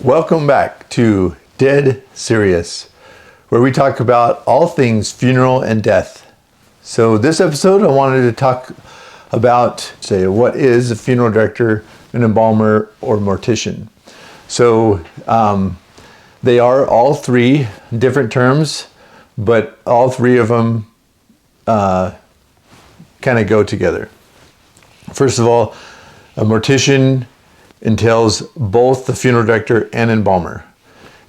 Welcome back to Dead Serious, where we talk about all things funeral and death. So this episode, I wanted to talk about, what is a funeral director, an embalmer, or mortician. So they are all three different terms, but all three of them kind of go together. First of all, a mortician entails both the funeral director and embalmer.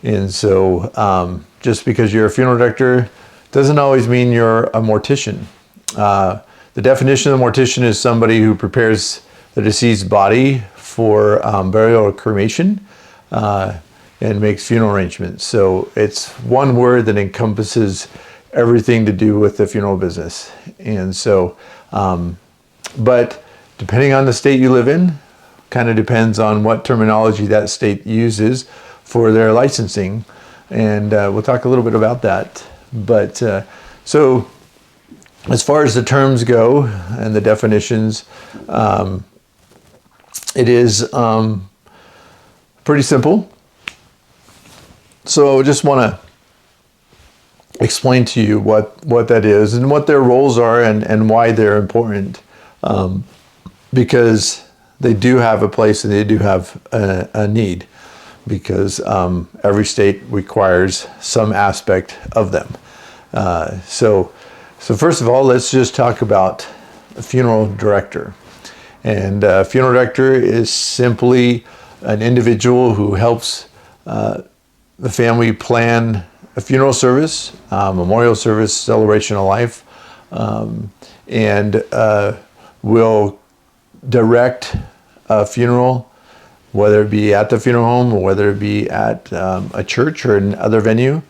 And so just because you're a funeral director doesn't always mean you're a mortician. The definition of a mortician is somebody who prepares the deceased body for burial or cremation and makes funeral arrangements. So it's one word that encompasses everything to do with the funeral business. And so, but depending on the state you live in, kind of depends on what terminology that state uses for their licensing. And we'll talk a little bit about that. But so as far as the terms go and the definitions, it is pretty simple. So I just want to explain to you what that is and what their roles are and why they're important. Because they do have a place and they do have a need, because every state requires some aspect of them. So first of all, let's just talk about a funeral director. And a funeral director is simply an individual who helps the family plan a funeral service, memorial service, celebration of life, and will direct a funeral, whether it be at the funeral home or whether it be at a church or another venue,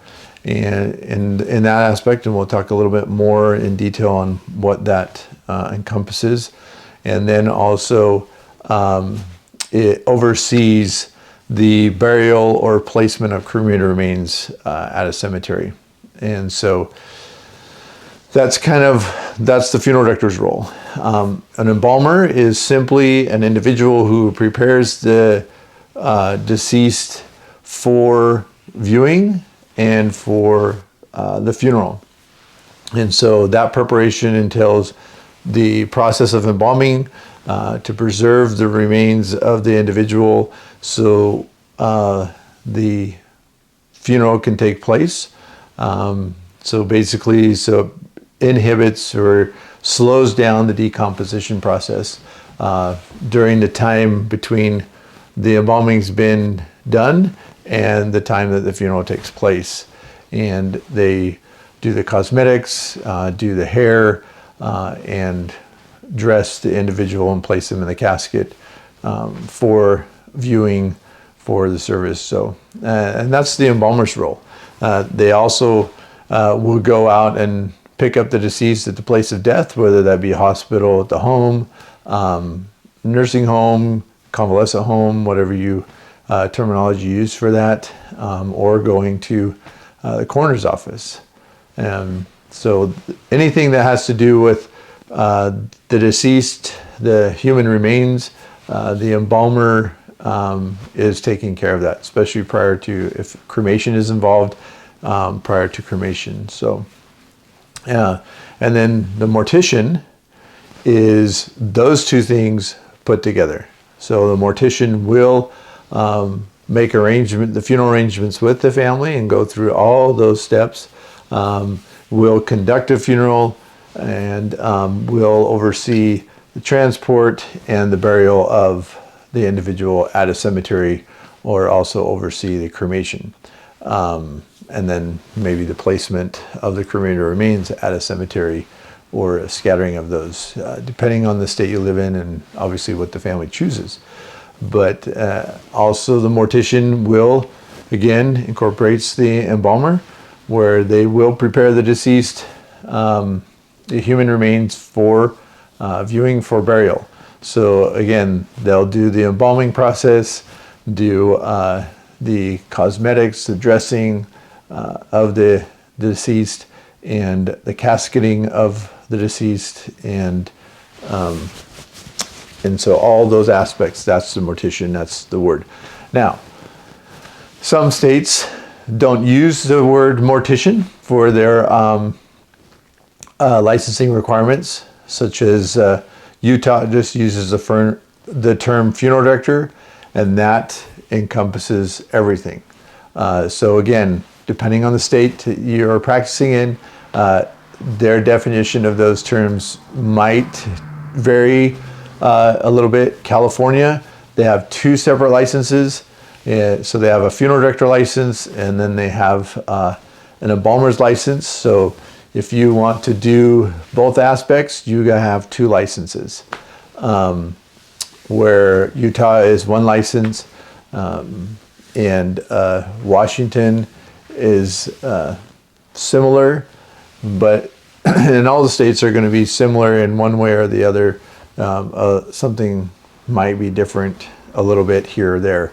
and in that aspect. And we'll talk a little bit more in detail on what that encompasses. And then also it oversees the burial or placement of cremated remains at a cemetery. And so that's the funeral director's role. An embalmer is simply an individual who prepares the deceased for viewing and for the funeral. And so that preparation entails the process of embalming to preserve the remains of the individual so the funeral can take place. So basically, inhibits or slows down the decomposition process during the time between the embalming's been done and the time that the funeral takes place. And they do the cosmetics, do the hair, and dress the individual and place them in the casket for viewing for the service. So, and that's the embalmer's role. They also will go out and pick up the deceased at the place of death, whether that be a hospital, at the home, nursing home, convalescent home, whatever you terminology you use for that, or going to the coroner's office. So anything that has to do with the deceased, the human remains, the embalmer is taking care of that, especially prior to, if cremation is involved, prior to cremation. So, and then the mortician is those two things put together. So the mortician will make the funeral arrangements with the family and go through all those steps. Will conduct a funeral and will oversee the transport and the burial of the individual at a cemetery, or also oversee the cremation. And then maybe the placement of the cremated remains at a cemetery, or a scattering of those, depending on the state you live in and obviously what the family chooses. But also the mortician will, again, incorporates the embalmer, where they will prepare the deceased, the human remains for viewing for burial. So again, they'll do the embalming process, do the cosmetics, the dressing of the deceased, and the casketing of the deceased, and so all those aspects, that's the mortician, that's the word. Now, Some states don't use the word mortician for their licensing requirements, such as Utah just uses the term funeral director, and that encompasses everything. So again, depending on the state you're practicing in, their definition of those terms might vary a little bit. California, they have 2 separate licenses. So they have a funeral director license, and then they have an embalmer's license. So if you want to do both aspects, you gotta have 2 licenses. Where Utah is 1 license, and Washington is similar, but and all the states are going to be similar in one way or the other. Something might be different a little bit here or there.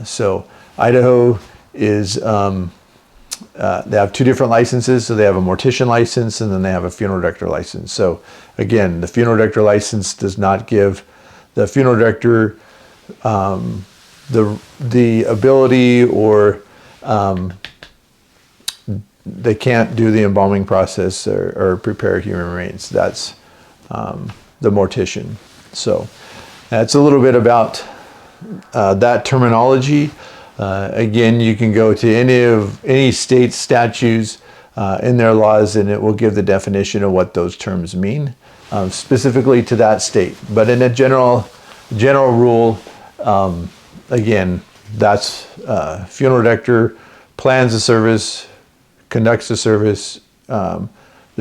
So Idaho is, they have 2 different licenses. So they have a mortician license, and then they have a funeral director license. So again, the funeral director license does not give the funeral director the ability, or they can't do the embalming process or prepare human remains. That's the mortician. So that's a little bit about that terminology. Again, you can go to any state statutes in their laws, and it will give the definition of what those terms mean specifically to that state. But in a general rule, again, that's funeral director plans the service, conducts the service, the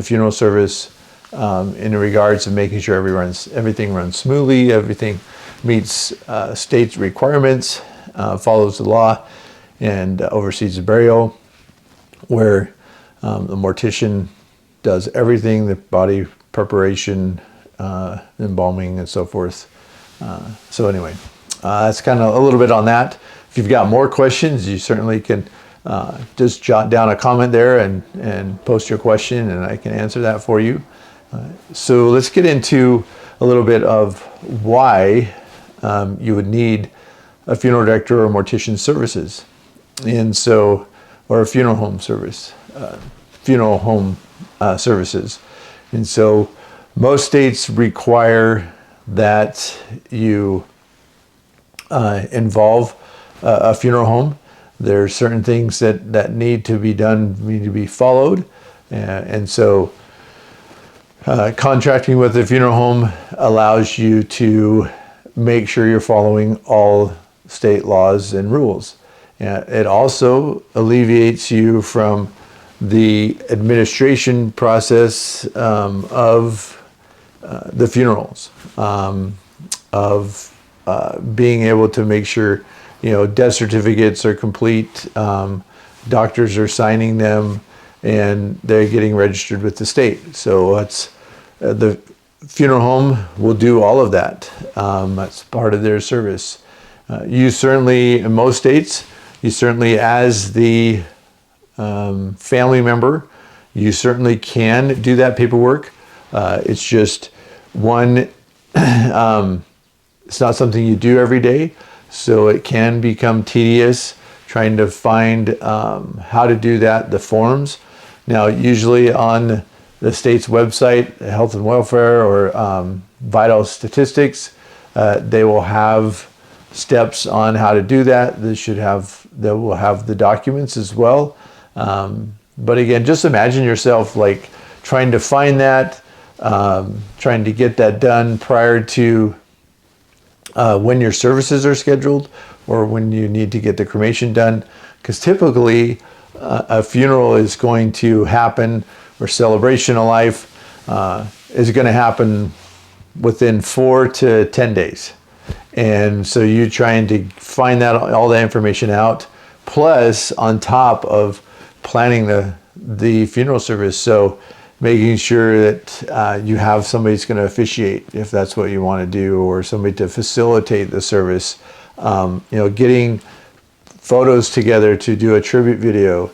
funeral service, in regards to making sure everything runs smoothly, everything meets state requirements, follows the law, and oversees the burial. Where the mortician does everything, the body preparation, embalming, and so forth. So anyway, that's kind of a little bit on that. If you've got more questions, you certainly can just jot down a comment there and post your question, and I can answer that for you. So let's get into a little bit of why you would need a funeral director or mortician services, or a funeral home service, services. And so most states require that you involve a funeral home. There are certain things that need to be done, need to be followed. And so contracting with a funeral home allows you to make sure you're following all state laws and rules. It also alleviates you from the administration process of the funerals, of being able to make sure death certificates are complete, doctors are signing them, and they're getting registered with the state. So the funeral home will do all of that. That's part of their service. You certainly, in most states, as the family member, you certainly can do that paperwork. It's just it's not something you do every day, so it can become tedious trying to find how to do that, the forms. Now, usually on the state's website, Health and Welfare or Vital Statistics, they will have steps on how to do that. They will have the documents as well. But again, just imagine yourself like trying to find that, trying to get that done prior to when your services are scheduled or when you need to get the cremation done. Because typically a funeral is going to happen, or celebration of life is going to happen within 4 to 10 days. And so you're trying to find all that information out, plus on top of planning the funeral service. So making sure that you have somebody who's going to officiate if that's what you want to do, or somebody to facilitate the service. Getting photos together to do a tribute video,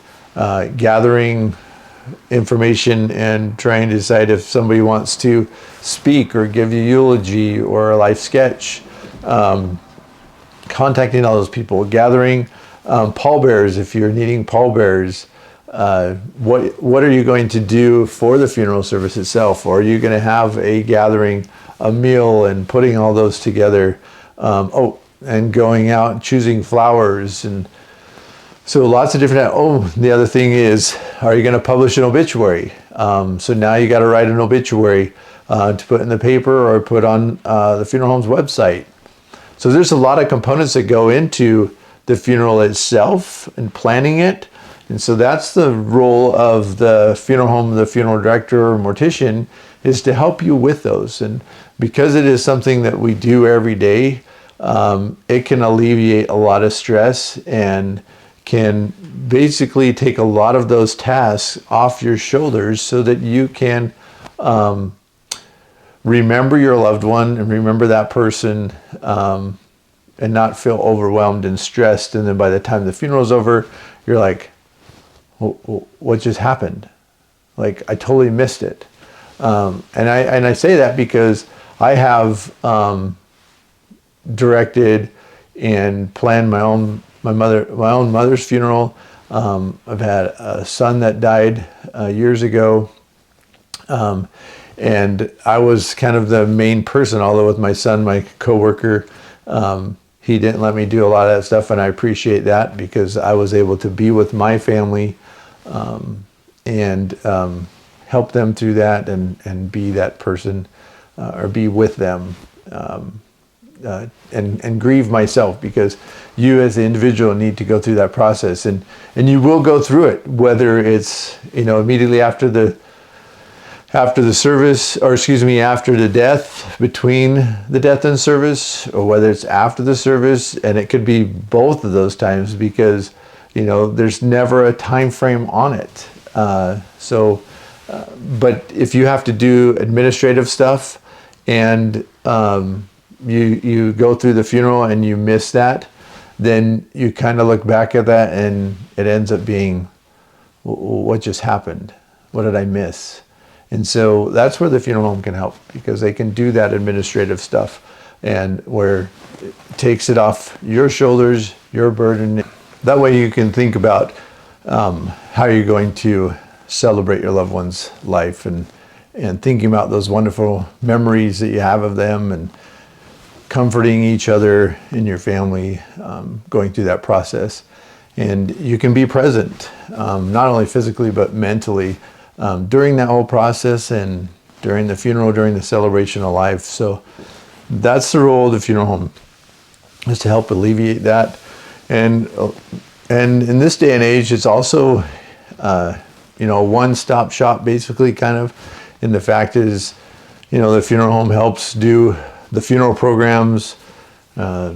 gathering information and trying to decide if somebody wants to speak or give you eulogy or a life sketch. Contacting all those people, gathering Pallbearers, if you're needing pallbearers, what are you going to do for the funeral service itself? Or are you going to have a gathering, a meal, and putting all those together? And going out and choosing flowers, and so lots of different. The other thing is, are you going to publish an obituary? So now you got to write an obituary to put in the paper or put on the funeral home's website. So there's a lot of components that go into the funeral itself and planning it. And so that's the role of the funeral home, the funeral director or mortician, is to help you with those. And because it is something that we do every day, it can alleviate a lot of stress and can basically take a lot of those tasks off your shoulders so that you can remember your loved one and remember that person, and not feel overwhelmed and stressed. And then by the time the funeral's over, you're like, what just happened? Like, I totally missed it. And I say that because I have directed and planned my own mother's funeral. I've had a son that died years ago, and I was kind of the main person. Although with my son, my coworker, he didn't let me do a lot of that stuff, and I appreciate that because I was able to be with my family and help them through that and be that person or be with them. And grieve myself, because you as the individual need to go through that process, and you will go through it, whether it's immediately after the service, or after the death, between the death and service, or whether it's after the service. And it could be both of those times, because there's never a time frame on it. But if you have to do administrative stuff and you go through the funeral and you miss that, then you kind of look back at that and it ends up being, what just happened? What did I miss? And so that's where the funeral home can help, because they can do that administrative stuff, and where it takes it off your shoulders, your burden. That way you can think about how you're going to celebrate your loved one's life, and thinking about those wonderful memories that you have of them, and comforting each other in your family, going through that process. And you can be present, not only physically, but mentally, during that whole process, and during the funeral, during the celebration of life. So that's the role of the funeral home, is to help alleviate that. And in this day and age, it's also, a one-stop shop, basically, kind of. And the fact is, the funeral home helps do the funeral programs, or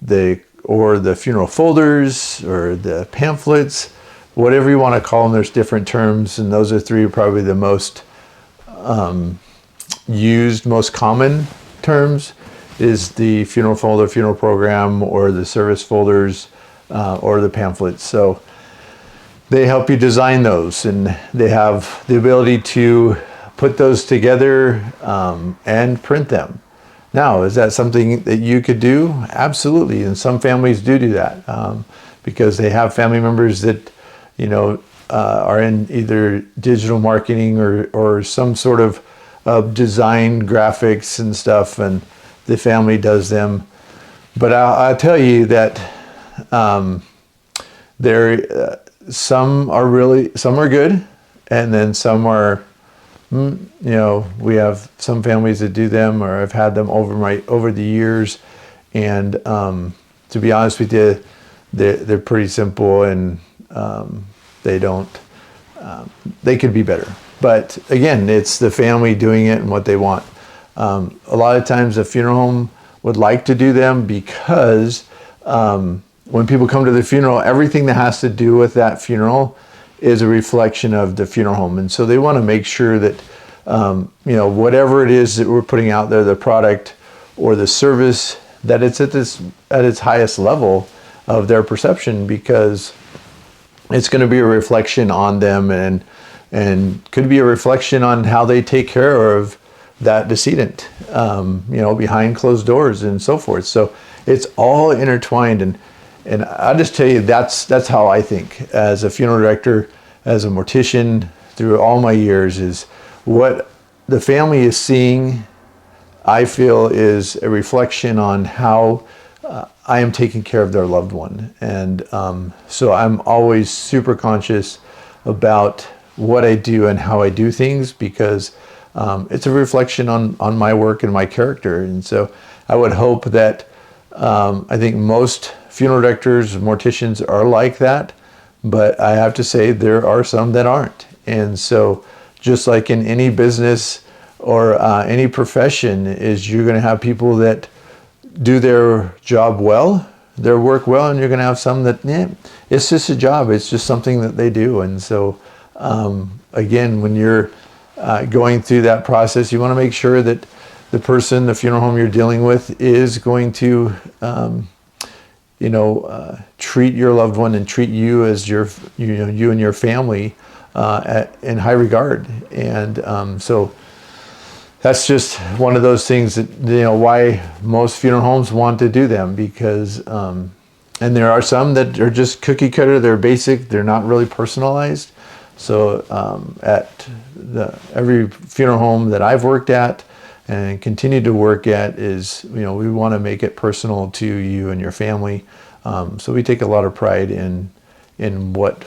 the funeral folders, or the pamphlets, whatever you want to call them. There's different terms, and those are three probably the most used, most common terms, is the funeral folder, funeral program, or the service folders, or the pamphlets. So they help you design those, and they have the ability to put those together and print them. Now, is that something that you could do? Absolutely, and some families do that because they have family members that are in either digital marketing or some sort of design, graphics and stuff, and the family does them. But I'll tell you that some are good, and then some are, we have some families that do them, or I've had them over the years, and to be honest with you, they're pretty simple, and they could be better. But again, it's the family doing it and what they want. A lot of times the funeral home would like to do them because when people come to the funeral, everything that has to do with that funeral is a reflection of the funeral home. And so they want to make sure that, whatever it is that we're putting out there, the product or the service, that it's at its highest level of their perception, because it's going to be a reflection on them, and could be a reflection on how they take care of that decedent, behind closed doors and so forth. So it's all intertwined, And I'll just tell you, that's how I think as a funeral director, as a mortician, through all my years, is what the family is seeing, I feel, is a reflection on how I am taking care of their loved one. And so I'm always super conscious about what I do and how I do things, because it's a reflection on my work and my character. And so I would hope that I think most funeral directors, morticians are like that, but I have to say there are some that aren't. And so just like in any business or any profession, is you're going to have people that do their job well, their work well, and you're going to have some that, it's just a job. It's just something that they do. And so, again, when you're going through that process, you want to make sure that the person, the funeral home you're dealing with, is going to, treat your loved one and treat you as you and your family in high regard. And so that's just one of those things that, why most funeral homes want to do them, because, and there are some that are just cookie cutter, they're basic, they're not really personalized. So at every funeral home that I've worked at and continue to work at is, we want to make it personal to you and your family. So we take a lot of pride in what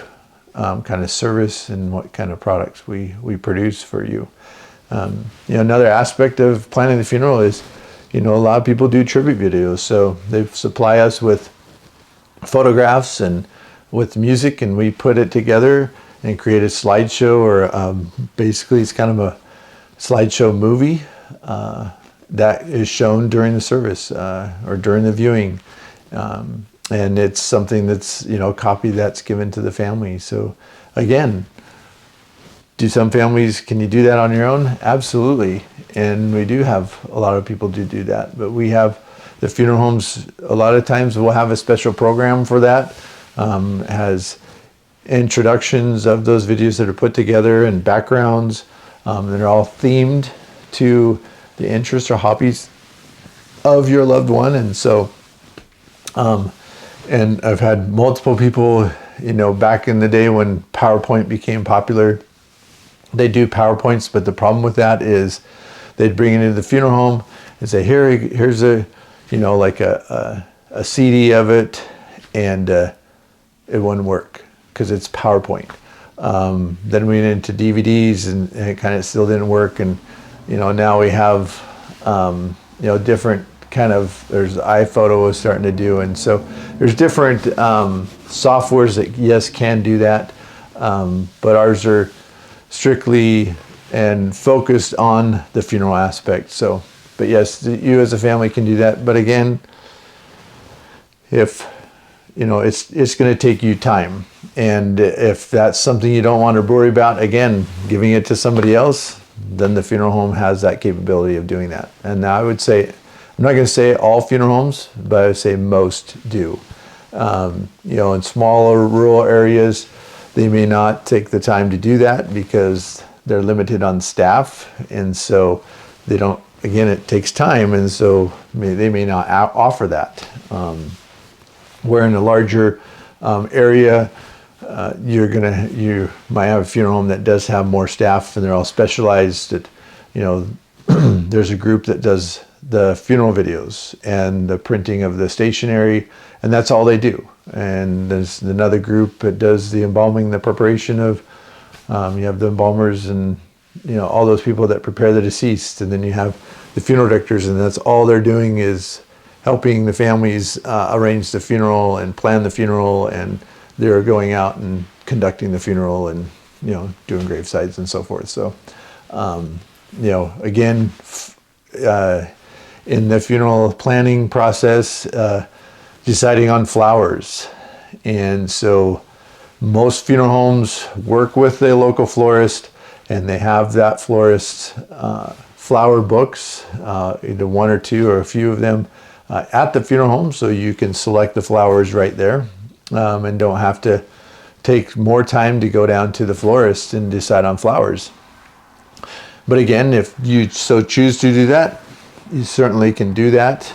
kind of service and what kind of products we produce for you. Another aspect of planning the funeral is, a lot of people do tribute videos. So they supply us with photographs and with music, and we put it together and create a slideshow, or basically it's kind of a slideshow movie that is shown during the service or during the viewing. And it's something that's, a copy that's given to the family. So again, do some families, can you do that on your own? Absolutely. And we do have a lot of people do that. But we have the funeral homes, a lot of times we'll have a special program for that. Has introductions of those videos that are put together and backgrounds. And they're all themed to the interests or hobbies of your loved one. And so, and I've had multiple people, back in the day when PowerPoint became popular, they do PowerPoints, but the problem with that is they'd bring it into the funeral home and say, here's a, like a CD of it, and it wouldn't work because it's PowerPoint. Then we went into DVDs and it kind of still didn't work. And, now we have, different kind of, there's iPhoto is starting to do. And so there's different softwares that, yes, can do that. But ours are strictly and focused on the funeral aspect. So, but yes, you as a family can do that. But again, if, it's going to take you time. And if that's something you don't want to worry about, again, giving it to somebody else, then the funeral home has that capability of doing that. And I would say, I'm not going to say all funeral homes, but I would say most do. In smaller rural areas, they may not take the time to do that because they're limited on staff. And so they don't, again, it takes time. And so they may not offer that. Where in a larger area, you might have a funeral home that does have more staff, and they're all specialized. That, there's a group that does the funeral videos and the printing of the stationery, and that's all they do. And there's another group that does the embalming, the preparation of. You have the embalmers and all those people that prepare the deceased, and then you have the funeral directors, and that's all they're doing is helping the families arrange the funeral and plan the funeral, and they're going out and conducting the funeral and doing gravesides and so forth. So again, in the funeral planning process, deciding on flowers. And so most funeral homes work with a local florist, and they have that florist's flower books, either one or two or a few of them, at the funeral home, so you can select the flowers right there, and don't have to take more time to go down to the florist and decide on flowers. But again, if you so choose to do that, you certainly can do that.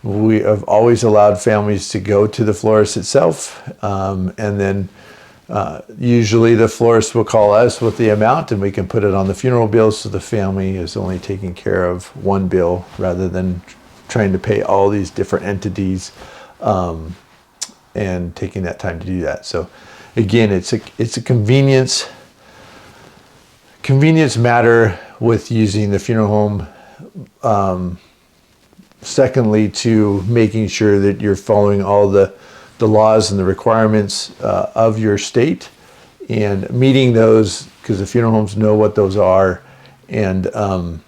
We have always allowed families to go to the florist itself, and then usually the florist will call us with the amount, and we can put it on the funeral bill, so the family is only taking care of one bill rather than trying to pay all these different entities, and taking that time to do that. So again, it's a convenience matter with using the funeral home. Secondly, to making sure that you're following all the laws and the requirements of your state and meeting those, because the funeral homes know what those are. And and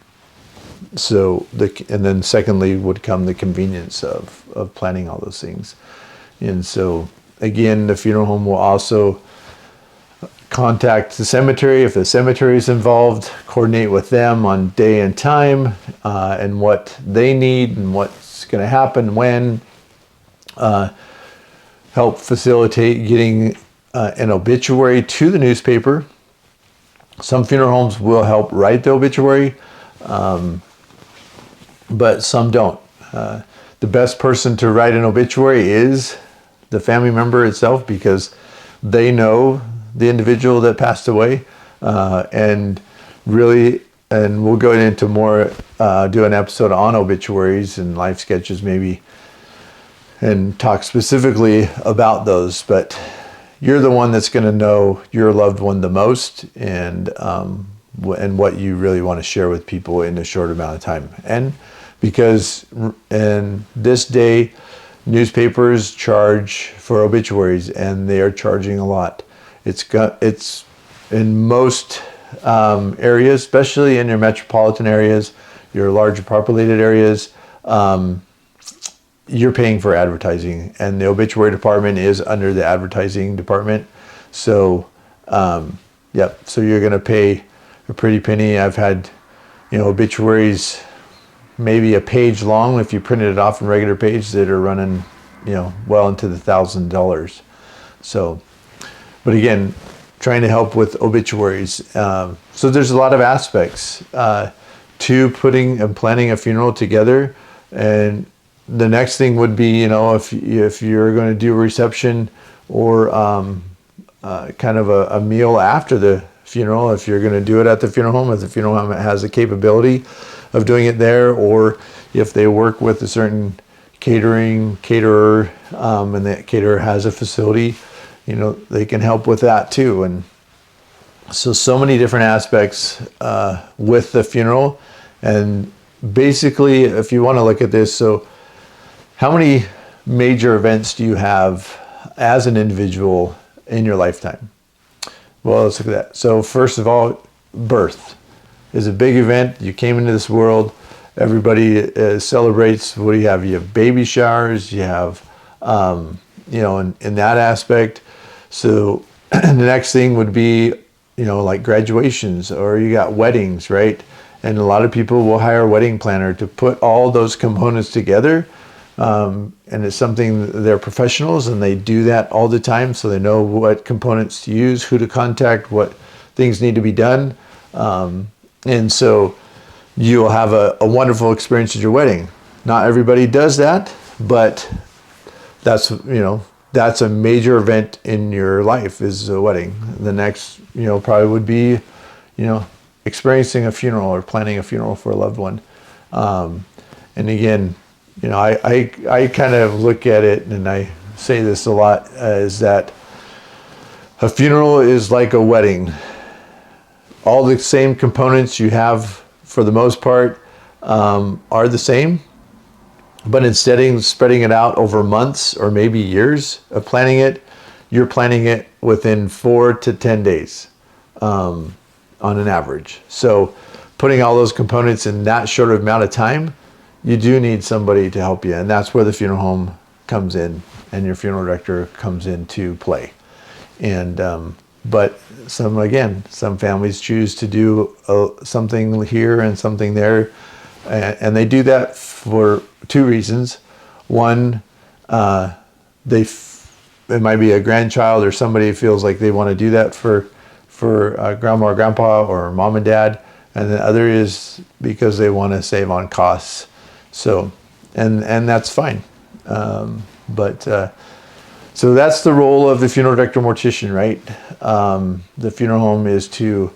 then secondly would come the convenience of planning all those things. And so again, the funeral home will also contact the cemetery if the cemetery is involved, coordinate with them on day and time, and what they need and what's going to happen when, help facilitate getting an obituary to the newspaper. Some funeral homes will help write the obituary, but some don't. The best person to write an obituary is the family member itself, because they know the individual that passed away, and we'll go into more, do an episode on obituaries and life sketches maybe, and talk specifically about those. But you're the one that's going to know your loved one the most, and what you really want to share with people in a short amount of time. And because in this day, newspapers charge for obituaries, and they are charging a lot. It's in most areas, especially in your metropolitan areas, your larger populated areas, you're paying for advertising, and the obituary department is under the advertising department. So, so you're going to pay a pretty penny. I've had, obituaries maybe a page long if you printed it off in regular page that are running, well into the $1,000. So, but again, trying to help with obituaries. So there's a lot of aspects to putting and planning a funeral together. And the next thing would be, if you're going to do a reception or kind of a meal after the funeral, if you're going to do it at the funeral home, if the funeral home has the capability of doing it there, or if they work with a certain caterer, and that caterer has a facility, they can help with that too. And so many different aspects with the funeral. And basically, if you want to look at this, so how many major events do you have as an individual in your lifetime? Well, let's look at that. So first of all, birth is a big event. You came into this world. Everybody celebrates. What do you have? You have baby showers. You have, in that aspect. So the next thing would be, like graduations, or you got weddings, right? And a lot of people will hire a wedding planner to put all those components together. And it's something, they're professionals, and they do that all the time. So they know what components to use, who to contact, what things need to be done. And so you'll have a wonderful experience at your wedding. Not everybody does that, but that's a major event in your life, is a wedding. The next, probably would be, experiencing a funeral or planning a funeral for a loved one. And again, I kind of look at it, and I say this a lot, is that a funeral is like a wedding. All the same components you have, for the most part, are the same. But instead of spreading it out over months or maybe years of planning it, you're planning it within 4 to 10 days on an average. So putting all those components in that short amount of time, you do need somebody to help you. And that's where the funeral home comes in, and your funeral director comes into play. And but some families choose to do something here and something there. And they do that for two reasons. One, it might be a grandchild, or somebody feels like they want to do that for grandma or grandpa, or mom and dad. And the other is because they want to save on costs. So and that's fine. So that's the role of the funeral director mortician, right? The funeral home is to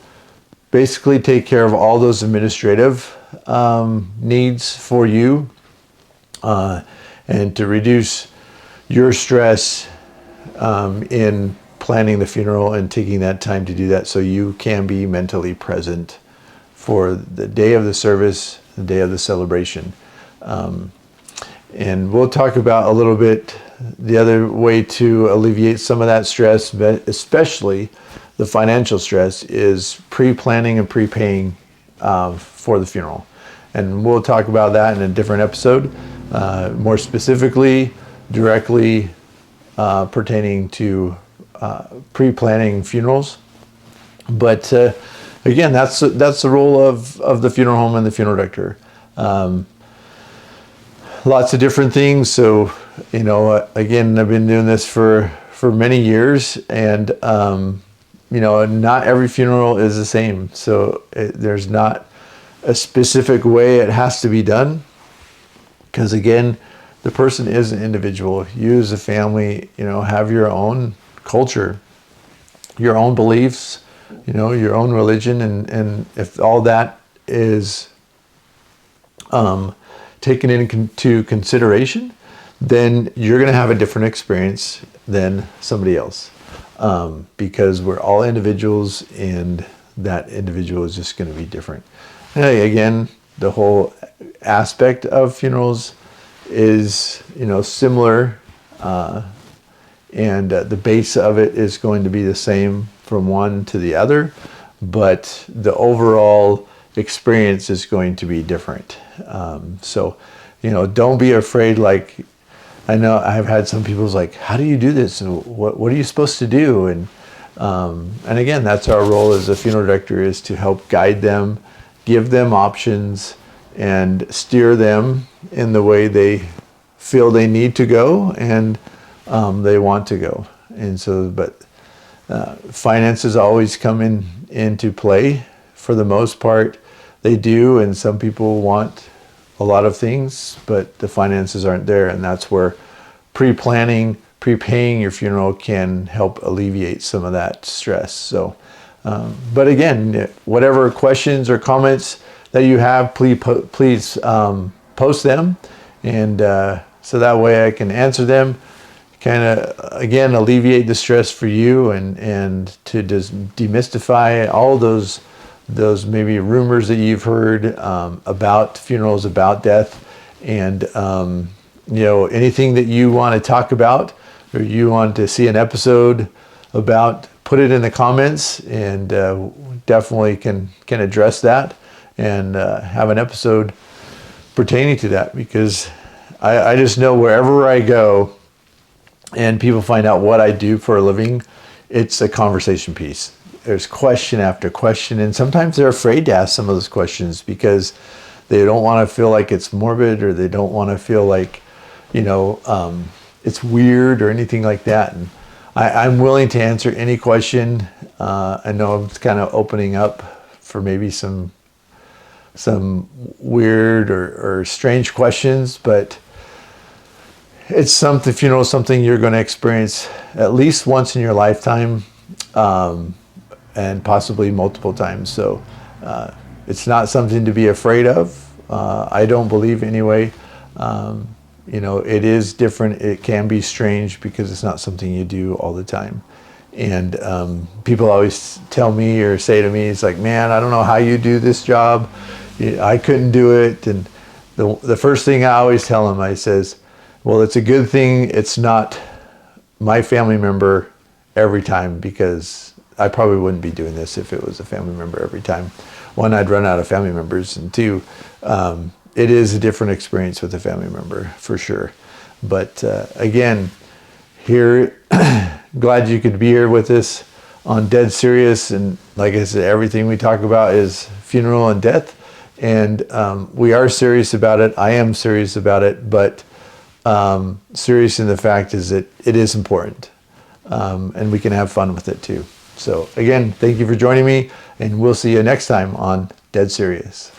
basically take care of all those administrative needs for you, and to reduce your stress in planning the funeral and taking that time to do that, so you can be mentally present for the day of the service, the day of the celebration. And we'll talk about a little bit the other way to alleviate some of that stress, but especially the financial stress, is pre-planning and prepaying for the funeral. And we'll talk about that in a different episode, more specifically, directly pertaining to pre-planning funerals. But again, that's the role of the funeral home and the funeral director. Lots of different things. So, again, I've been doing this for many years, and not every funeral is the same. So there's not a specific way it has to be done, because again, the person is an individual. You as a family, have your own culture, your own beliefs, your own religion, and if all that is taken into consideration, then you're going to have a different experience than somebody else, because we're all individuals, and that individual is just going to be different. And again, the whole aspect of funerals is similar, and the base of it is going to be the same from one to the other, but the overall experience is going to be different. So don't be afraid. Like, I know I've had some people's like, how do you do this? What are you supposed to do? And again, that's our role as a funeral director, is to help guide them, give them options, and steer them in the way they feel they need to go and they want to go. And so, but finances always come into play. For the most part, they do, and some people want a lot of things, but the finances aren't there, and that's where pre-planning, prepaying your funeral can help alleviate some of that stress. So, but again, whatever questions or comments that you have, please post them, and so that way I can answer them, kind of, again, alleviate the stress for you, and to just demystify all those maybe rumors that you've heard about funerals, about death, and anything that you want to talk about or you want to see an episode about, put it in the comments, and definitely can address that and have an episode pertaining to that, because I just know wherever I go and people find out what I do for a living, it's a conversation piece. There's question after question, and sometimes they're afraid to ask some of those questions because they don't want to feel like it's morbid, or they don't want to feel like, it's weird or anything like that. And I'm willing to answer any question. I know I'm kind of opening up for maybe some weird or strange questions, but it's something, something you're going to experience at least once in your lifetime, and possibly multiple times. So it's not something to be afraid of. I don't believe anyway. It is different. It can be strange because it's not something you do all the time. And people always tell me or say to me, it's like, man, I don't know how you do this job. I couldn't do it. And the first thing I always tell them, I says, well, it's a good thing it's not my family member every time, because I probably wouldn't be doing this if it was a family member every time. One, I'd run out of family members, and two, it is a different experience with a family member for sure. But again, here, glad you could be here with us on Dead Serious. And like I said, everything we talk about is funeral and death, and we are serious about it. I am serious about it, but serious in the fact is that it is important, and we can have fun with it too. So again, thank you for joining me, and we'll see you next time on Dead Serious.